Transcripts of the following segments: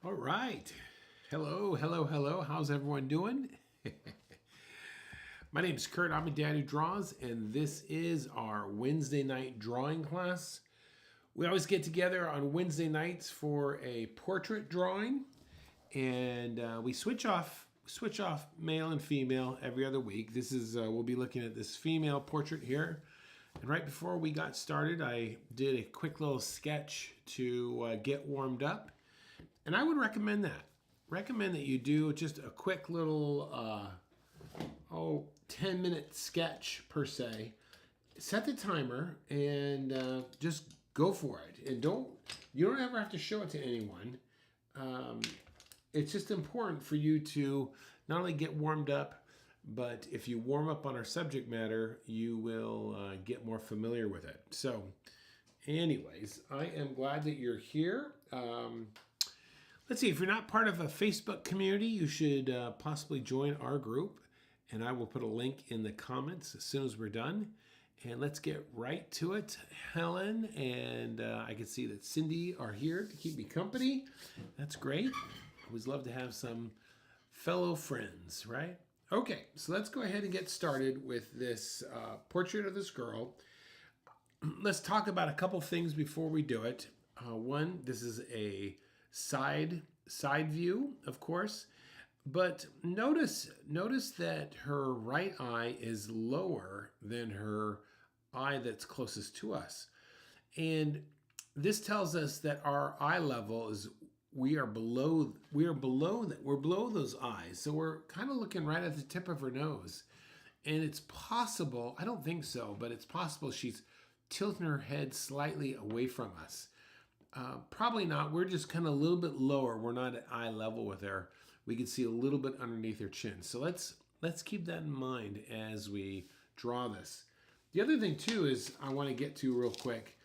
All right. Hello, hello, hello. How's everyone doing? My name is Kurt. I'm a dad who draws, and this is our Wednesday night drawing class. We always get together on Wednesday nights for a portrait drawing, and we switch off male and female every other week. This is we'll be looking at this female portrait here. And right before we got started, I did a quick little sketch to get warmed up. And I would recommend that. Recommend that you do just a quick little 10-minute sketch per se. Set the timer and just go for it. And you don't ever have to show it to anyone. It's just important for you to not only get warmed up, but if you warm up on our subject matter, you will get more familiar with it. So, anyways, I am glad that you're here. Let's see, if you're not part of a Facebook community, you should possibly join our group. And I will put a link in the comments as soon as we're done. And let's get right to it. Helen and I can see that Cindy are here to keep me company. That's great. Always love to have some fellow friends, right? Okay, so let's go ahead and get started with this portrait of this girl. Let's talk about a couple things before we do it. One, this is a side view, of course, but notice that her right eye is lower than her eye that's closest to us, and this tells us that our eye level is we're below those eyes, so we're kind of looking right at the tip of her nose. And it's possible, I don't think so, but it's possible she's tilting her head slightly away from us. Probably not. We're just kind of a little bit lower. We're not at eye level with her. We can see a little bit underneath her chin. So let's keep that in mind as we draw this. The other thing too is I want to get to real quick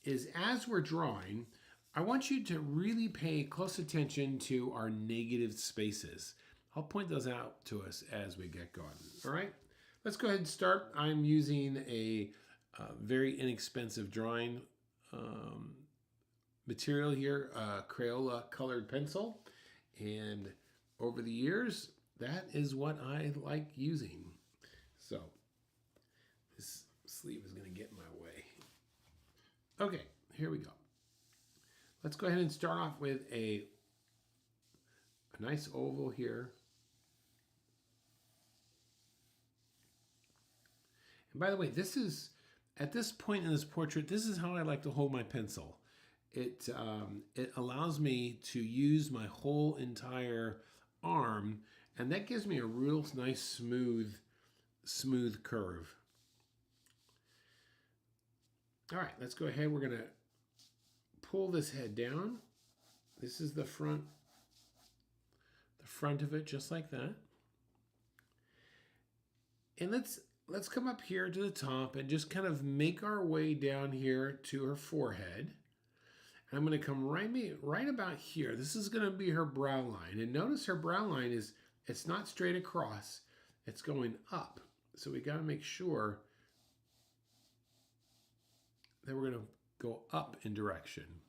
is as we're drawing, I want you to really pay close attention to our negative spaces. I'll point those out to us as we get going. All right, let's go ahead and start. I'm using a very inexpensive drawing material here, Crayola colored pencil, and over the years that is what I like using. So this sleeve is going to get in my way. Okay, here we go. Let's go ahead and start off with a nice oval here. And by the way, this is at this point in this portrait, this is how I like to hold my pencil. It allows me to use my whole entire arm, and that gives me a real nice smooth curve. All right, let's go ahead. We're going to pull this head down. This is the front of it, just like that. And let's come up here to the top and just kind of make our way down here to her forehead. I'm going to come right about here. This is going to be her brow line. And notice her brow line it's not straight across. It's going up. So we got to make sure that we're going to go up in direction.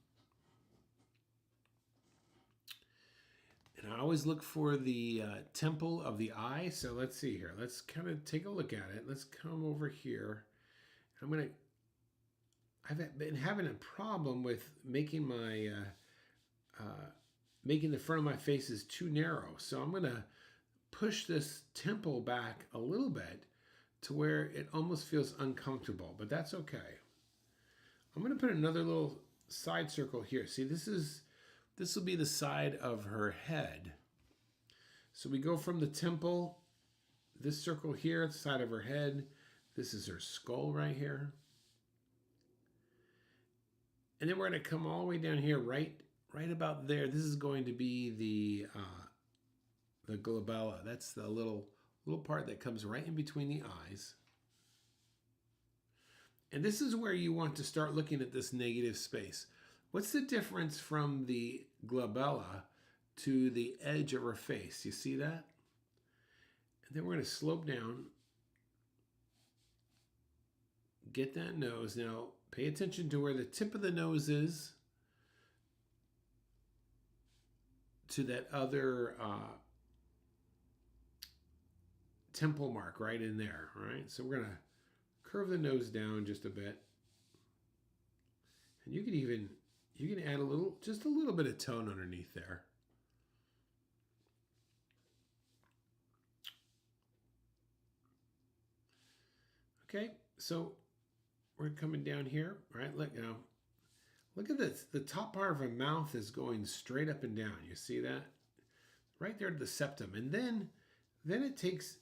And I always look for the temple of the eye. So let's see here. Let's kind of take a look at it. Let's come over here. I've been having a problem with making making the front of my face is too narrow. So I'm going to push this temple back a little bit to where it almost feels uncomfortable, but that's okay. I'm going to put another little side circle here. See, this will be the side of her head. So we go from the temple, this circle here, the side of her head. This is her skull right here. And then we're going to come all the way down here, right about there. This is going to be the glabella. That's the little part that comes right in between the eyes. And this is where you want to start looking at this negative space. What's the difference from the glabella to the edge of her face? You see that? And then we're going to slope down. Get that nose. Now, pay attention to where the tip of the nose is. to that other temple mark right in there. All right, so we're gonna curve the nose down just a bit, and you can add just a little bit of tone underneath there. Okay, so we're coming down here, right? Look at this. The top part of her mouth is going straight up and down. You see that? Right there to the septum. And then it takes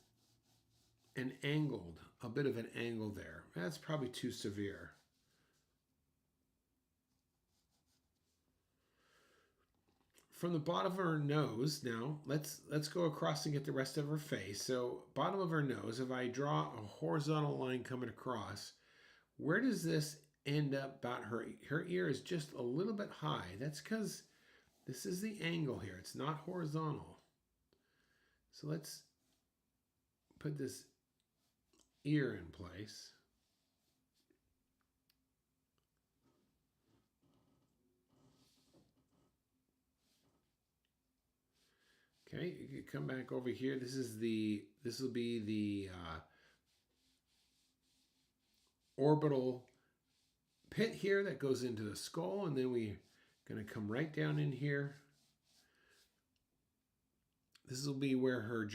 a bit of an angle there. That's probably too severe. From the bottom of her nose, now let's go across and get the rest of her face. So bottom of her nose, if I draw a horizontal line coming across, where does this end up about her? Her ear is just a little bit high. That's because this is the angle here. It's not horizontal. So let's put this ear in place. Okay, you can come back over here. This will be the orbital pit here that goes into the skull, and then we're going to come right down in here. This will be where her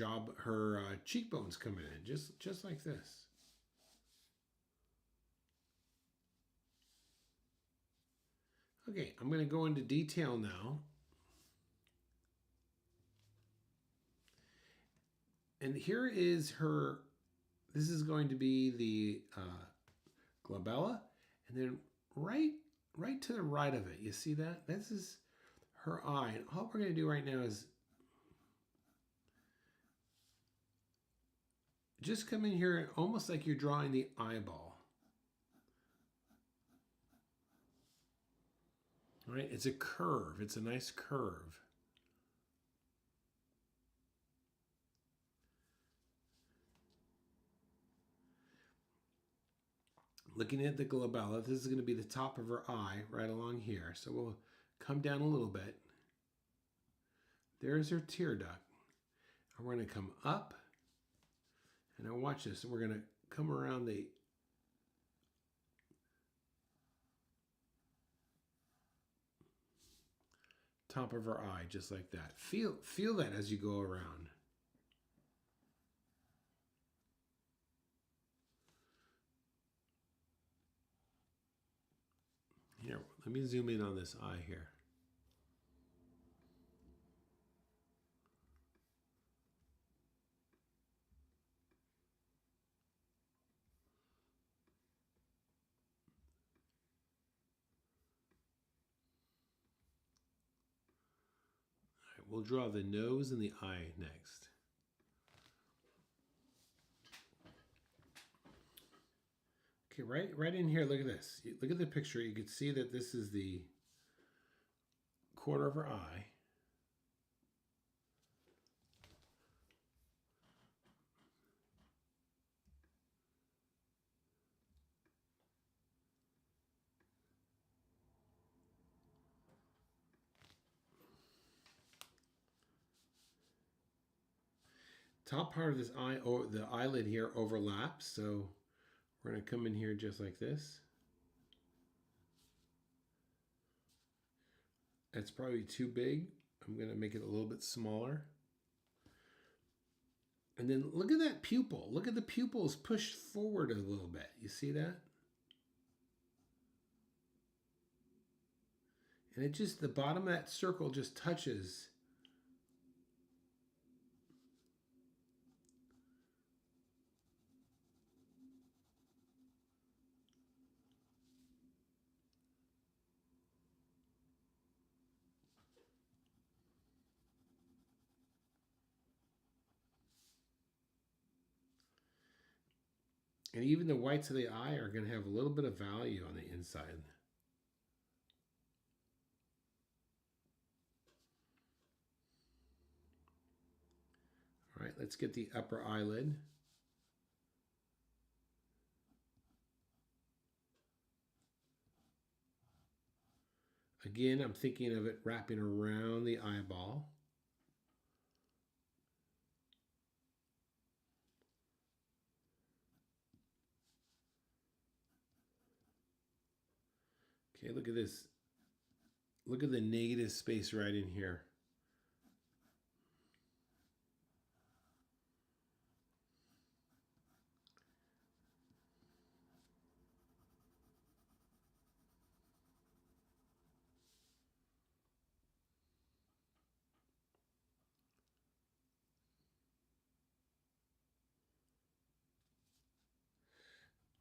cheekbones come in, just like this. Okay, I'm going to go into detail now. And here is her, this is going to be the glabella, and then right to the right of it, you see that? This is her eye, and all we're going to do right now is just come in here almost like you're drawing the eyeball. All right, it's a curve. It's a nice curve. Looking at the glabella, this is going to be the top of her eye right along here. So we'll come down a little bit. There's her tear duct. And we're going to come up. And now watch this. We're going to come around the top of her eye just like that. Feel that as you go around. Here, let me zoom in on this eye here. All right, we'll draw the nose and the eye next. Okay, right in here, look at this. Look at the picture. You can see that this is the corner of her eye. Top part of this eye, or the eyelid here overlaps, so we're going to come in here just like this. That's probably too big. I'm going to make it a little bit smaller. And then look at that pupil. Look at the pupils pushed forward a little bit. You see that? And it just, the bottom of that circle just touches. And even the whites of the eye are going to have a little bit of value on the inside. All right, let's get the upper eyelid. Again, I'm thinking of it wrapping around the eyeball. Okay, look at this. Look at the negative space right in here.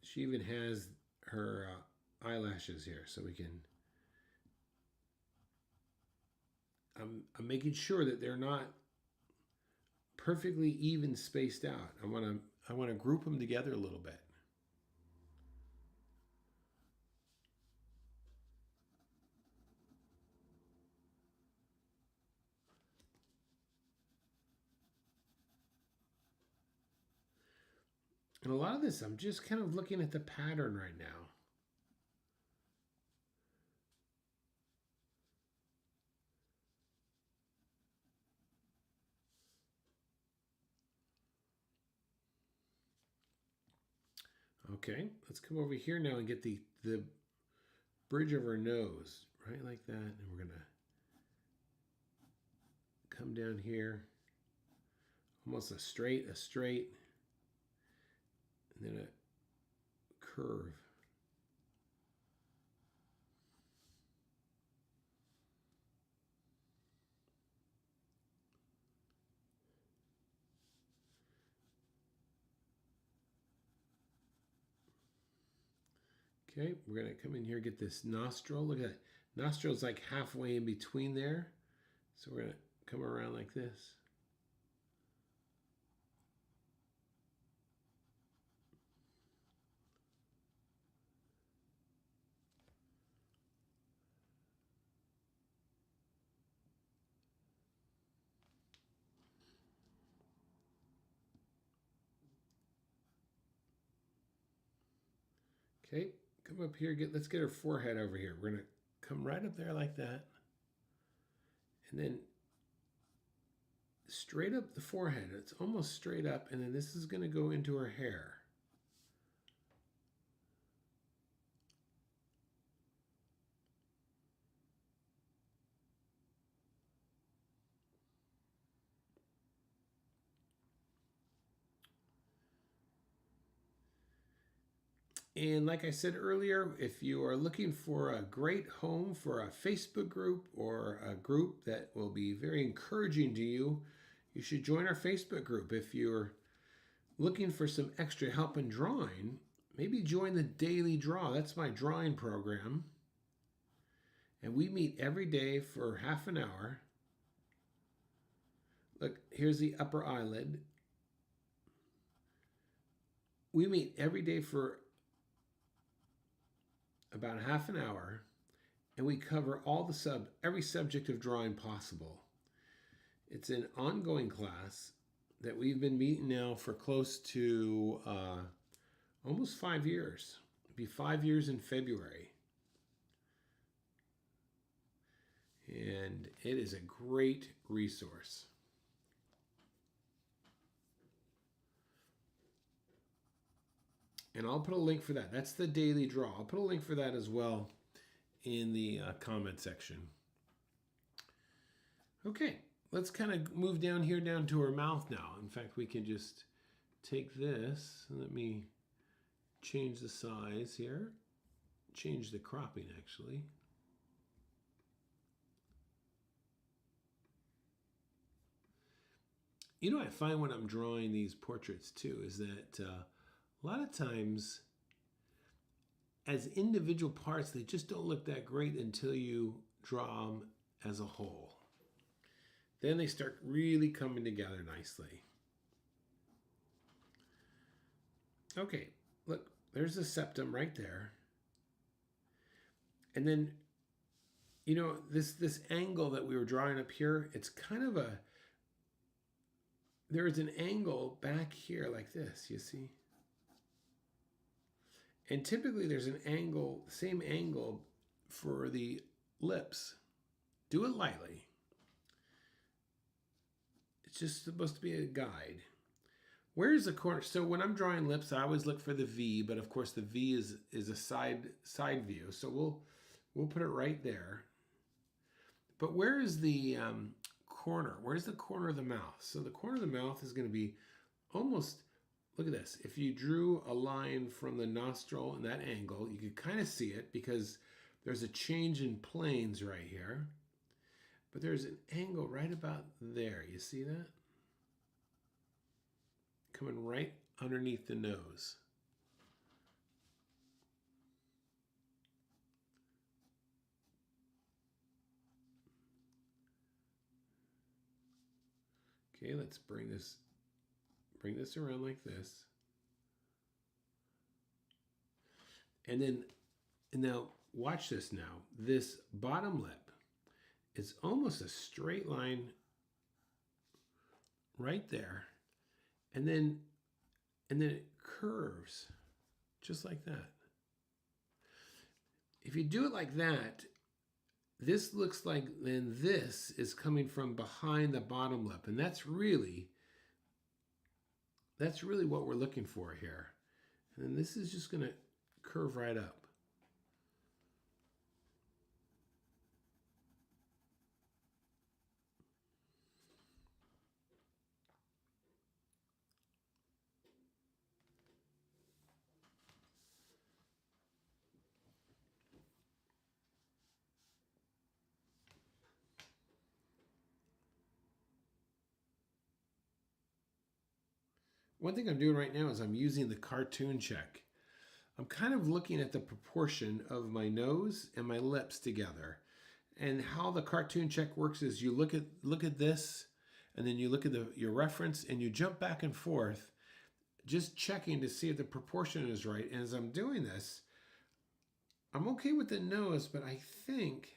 She even has her eyelashes here, so we can. I'm making sure that they're not perfectly even spaced out. I want to group them together a little bit. And a lot of this, I'm just kind of looking at the pattern right now. Okay, let's come over here now and get the bridge of her nose, right like that. And we're gonna come down here, almost a straight, and then a curve. Okay, we're gonna come in here, get this nostril. Look at that. Nostril's like halfway in between there. So we're gonna come around like this. Okay, come up here, let's get her forehead over here. We're gonna come right up there like that. And then straight up the forehead. It's almost straight up, and then this is gonna go into her hair. And like I said earlier, if you are looking for a great home for a Facebook group or a group that will be very encouraging to you, you should join our Facebook group. If you're looking for some extra help in drawing, maybe join the Daily Draw. That's my drawing program. And we meet every day for half an hour. Look, here's the upper eyelid. We meet every day for about half an hour, and we cover every subject of drawing possible. It's an ongoing class that we've been meeting now for close to almost 5 years. It'll be 5 years in February. And it is a great resource. And I'll put a link for that. That's the Daily Draw. I'll put a link for that as well in the comment section. Okay, let's kind of move down here down to her mouth now. In fact, we can just take this. Let me change the size here. Change the cropping, actually. You know what I find when I'm drawing these portraits too is that a lot of times as individual parts, they just don't look that great until you draw them as a whole. Then they start really coming together nicely. Okay, look, there's the septum right there. And then, you know, this angle that we were drawing up here, it's kind of there's an angle back here like this, you see? And typically there's an angle, same angle for the lips. Do it lightly. It's just supposed to be a guide. Where's the corner? So when I'm drawing lips, I always look for the V, but of course the V is a side view. So We'll put it right there. But where is the corner? Where's the corner of the mouth? So the corner of the mouth is going to be almost, look at this. If you drew a line from the nostril in that angle, you could kind of see it because there's a change in planes right here. But there's an angle right about there. You see that? Coming right underneath the nose. Okay, let's bring this around like this. And now watch this now. This bottom lip is almost a straight line right there. And then it curves just like that. If you do it like that, this looks like then this is coming from behind the bottom lip. And that's really what we're looking for here. And then this is just going to curve right up. One thing I'm doing right now is I'm using the cartoon check. I'm kind of looking at the proportion of my nose and my lips together. And how the cartoon check works is you look at this, and then you look at your reference, and you jump back and forth, just checking to see if the proportion is right. And as I'm doing this, I'm okay with the nose, but I think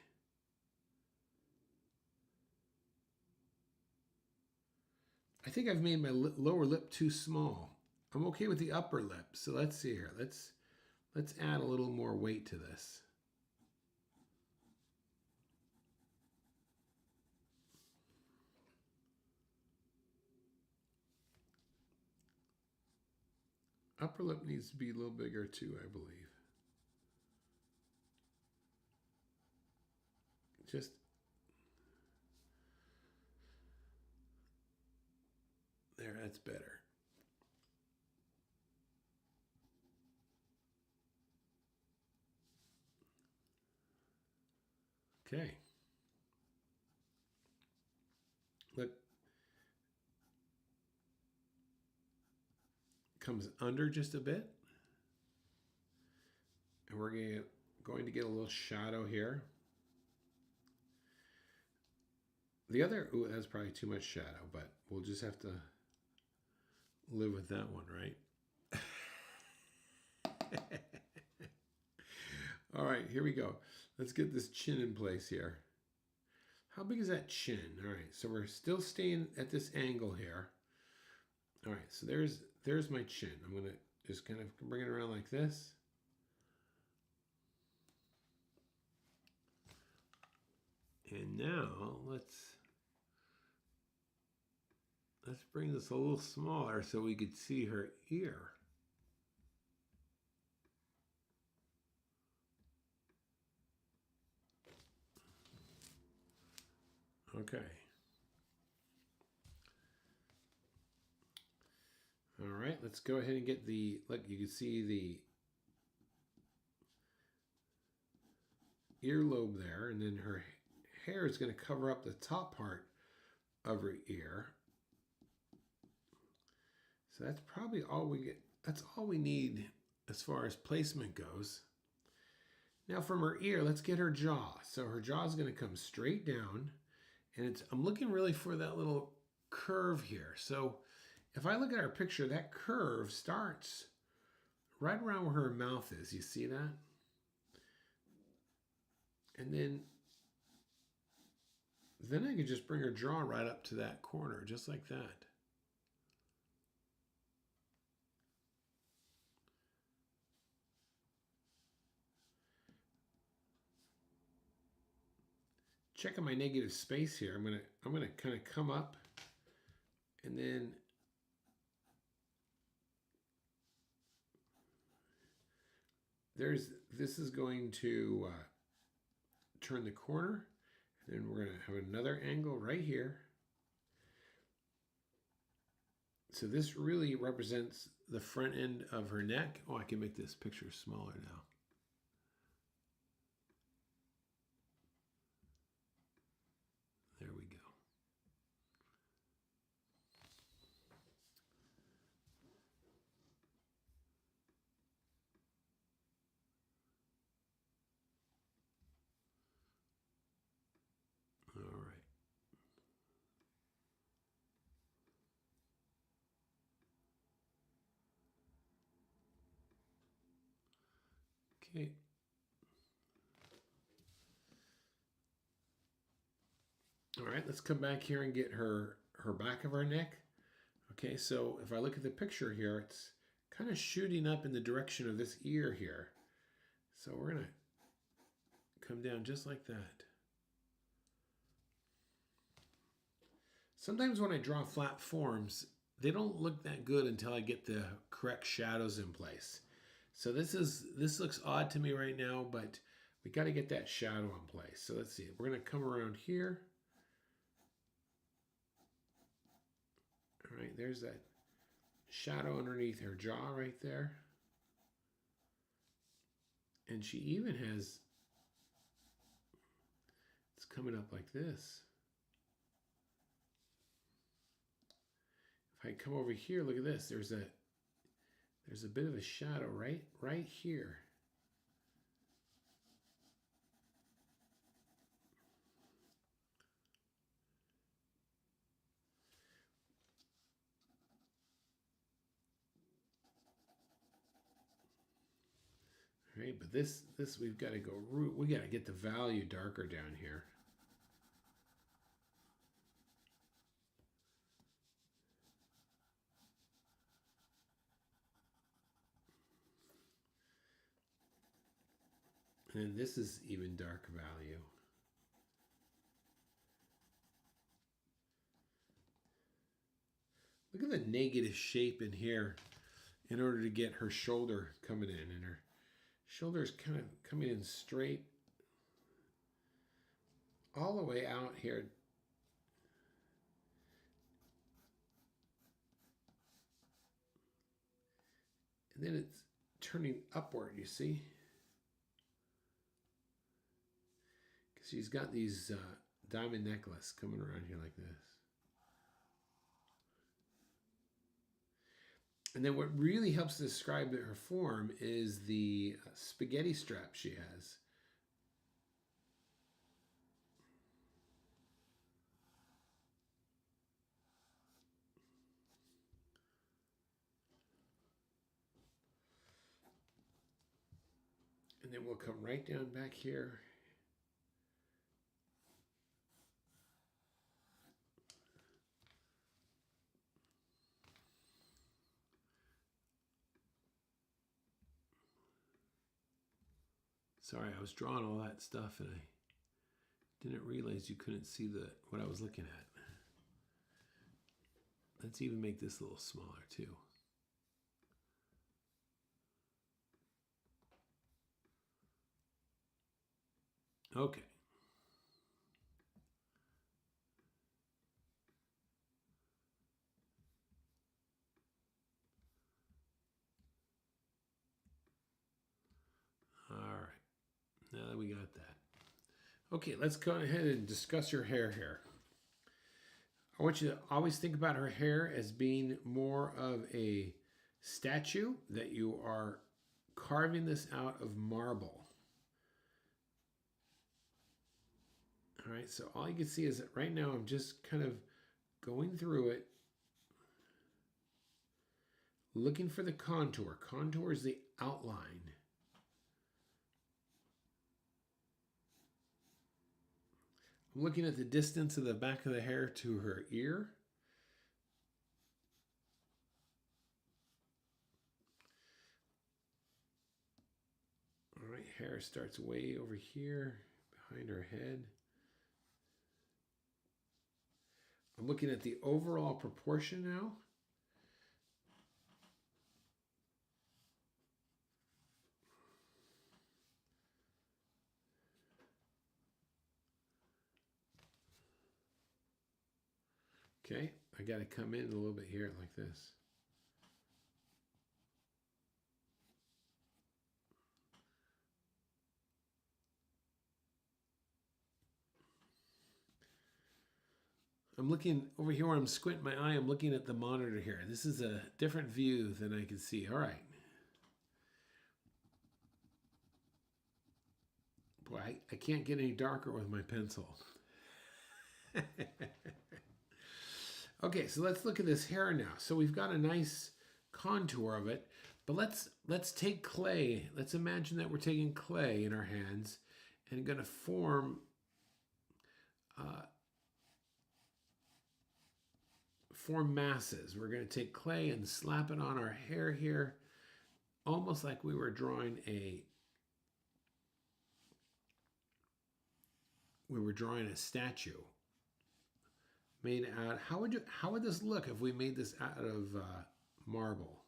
I've made my lower lip too small. I'm okay with the upper lip. So let's see here. Let's add a little more weight to this. Upper lip needs to be a little bigger too, I believe. Just there, that's better. Okay. Look, comes under just a bit. And we're going to get a little shadow here. The other, ooh, that's probably too much shadow, but we'll just have to live with that one, right? All right, here we go. Let's get this chin in place here. How big is that chin? All right, so we're still staying at this angle here. All right, so there's my chin. I'm gonna just kind of bring it around like this. And now let's bring this a little smaller so we could see her ear. Okay. All right, let's go ahead and get look, you can see the earlobe there, and then her hair is going to cover up the top part of her ear. So that's probably all we get. That's all we need as far as placement goes. Now from her ear, let's get her jaw. So her jaw is going to come straight down, and I'm looking really for that little curve here. So if I look at our picture, that curve starts right around where her mouth is. You see that? And then I could just bring her jaw right up to that corner, just like that. Checking my negative space here. I'm gonna kind of come up, and then this is going to turn the corner. And then we're going to have another angle right here. So this really represents the front end of her neck. Oh, I can make this picture smaller now. There we go. All right. Okay. All right, let's come back here and get her back of our neck. Okay, so if I look at the picture here, it's kind of shooting up in the direction of this ear here. So we're gonna come down just like that. Sometimes when I draw flat forms, they don't look that good until I get the correct shadows in place. So this looks odd to me right now, but we got to get that shadow in place. So let's see. We're going to come around here. All right, there's that shadow underneath her jaw right there. And she even has, it's coming up like this. If I come over here, look at this. There's a bit of a shadow right here. All right, but this we've got to go root. We got to get the value darker down here. And this is even dark value. Look at the negative shape in here in order to get her shoulder coming in. And her shoulder is kind of coming in straight all the way out here. And then it's turning upward, you see? Because she's got these diamond necklace coming around here like this. And then what really helps describe her form is the spaghetti strap she has. And then we'll come right down back here. Sorry, I was drawing all that stuff and I didn't realize you couldn't see what I was looking at. Let's even make this a little smaller too. Okay. All right. Now that we got that. Okay, let's go ahead and discuss her hair here. I want you to always think about her hair as being more of a statue, that you are carving this out of marble. All right, so all you can see is that right now I'm just kind of going through it, looking for the contour. Contour is the outline. I'm looking at the distance of the back of the hair to her ear. All right, hair starts way over here behind her head. I'm looking at the overall proportion now. Okay, I got to come in a little bit here like this. I'm looking over here where I'm squinting my eye. I'm looking at the monitor here. This is a different view than I can see. All right. Boy, I can't get any darker with my pencil. Okay, so let's look at this hair now. So we've got a nice contour of it, but let's take clay. Let's imagine that we're taking clay in our hands and going to form masses. We're going to take clay and slap it on our hair here, almost like we were drawing a statue made out. How would this look if we made this out of marble?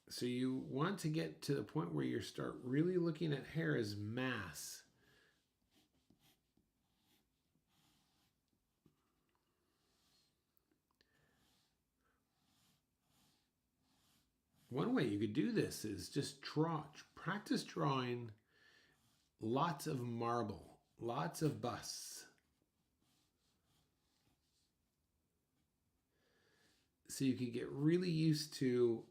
So you want to get to the point where you start really looking at hair as mass. One way you could do this is just practice drawing lots of marble, lots of busts. So you could get really used to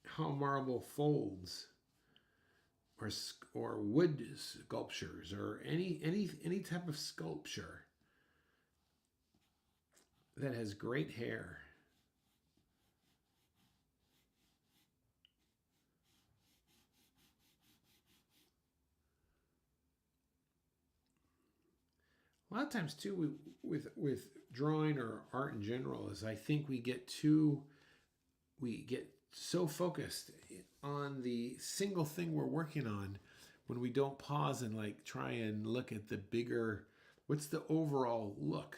how marble folds, or wood sculptures, or any type of sculpture that has great hair. A lot of times too, with drawing or art in general, is I think we get so focused on the single thing we're working on when we don't pause and like try and look at the bigger, what's the overall look.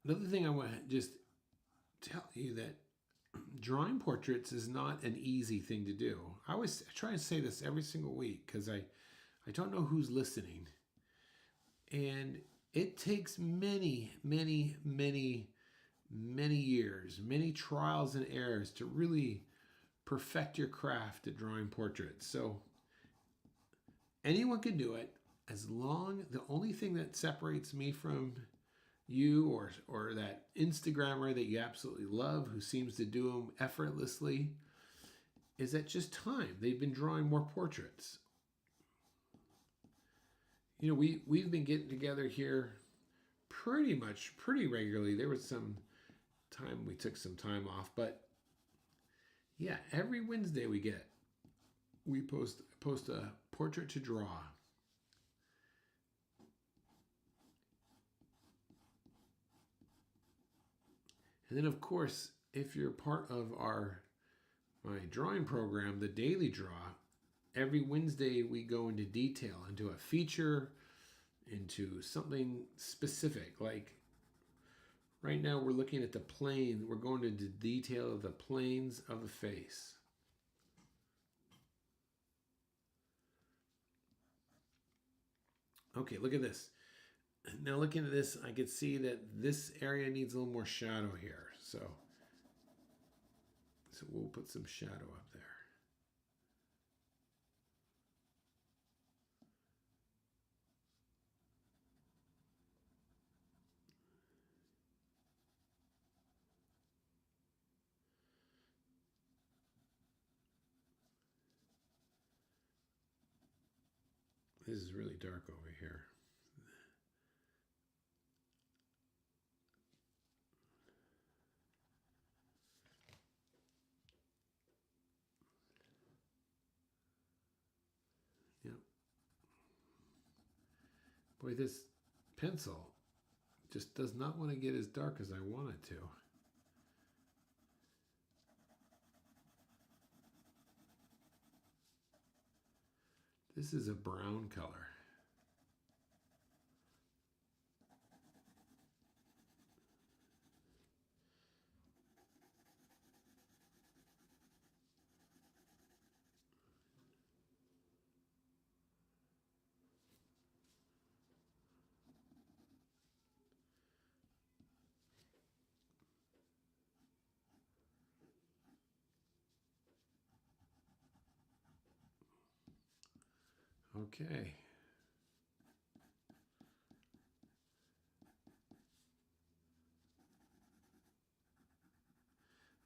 Another thing I want to just tell you that drawing portraits is not an easy thing to do. I try and say this every single week because I don't know who's listening. And it takes many, many, many, many years, many trials and errors to really perfect your craft at drawing portraits. So anyone can do it, the only thing that separates me from you or that Instagrammer that you absolutely love who seems to do them effortlessly is that just time. They've been drawing more portraits. You know, we've been getting together here pretty regularly. There was some time we took some time off, but yeah, every Wednesday we post a portrait to draw. And then of course, if you're part of my drawing program, the Daily Draw, every Wednesday we go into detail, into a feature, into something specific. Like right now we're looking at the plane. We're going into detail of the planes of the face. Okay, look at this. Now looking at this, I can see that this area needs a little more shadow here. So we'll put some shadow up there. This is really dark over here. Yep. Boy, this pencil just does not want to get as dark as I want it to. This is a brown color. Okay.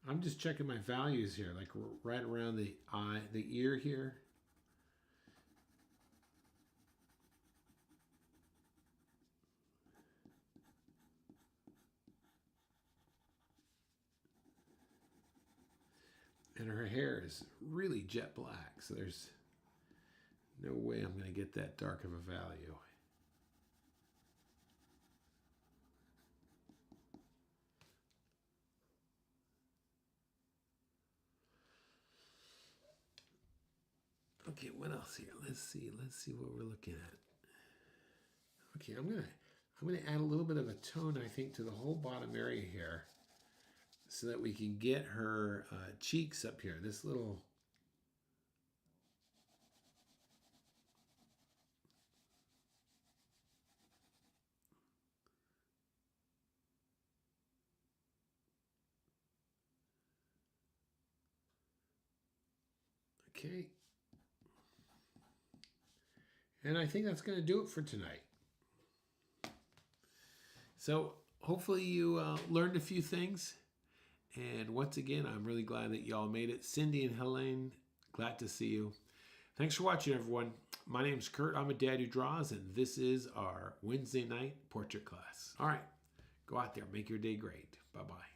I'm just checking my values here, like right around the eye, the ear here. And her hair is really jet black, so there's no way I'm going to get that dark of a value. Okay, what else here? Let's see what we're looking at. Okay, I'm gonna add a little bit of a tone, I think, to the whole bottom area here, so that we can get her cheeks up here. This little. Okay. And I think that's going to do it for tonight. So hopefully you learned a few things. And once again, I'm really glad that y'all made it. Cindy and Helene, glad to see you. Thanks for watching, everyone. My name's Kurt. I'm a dad who draws, and this is our Wednesday night portrait class. All right, go out there, make your day great. Bye-bye.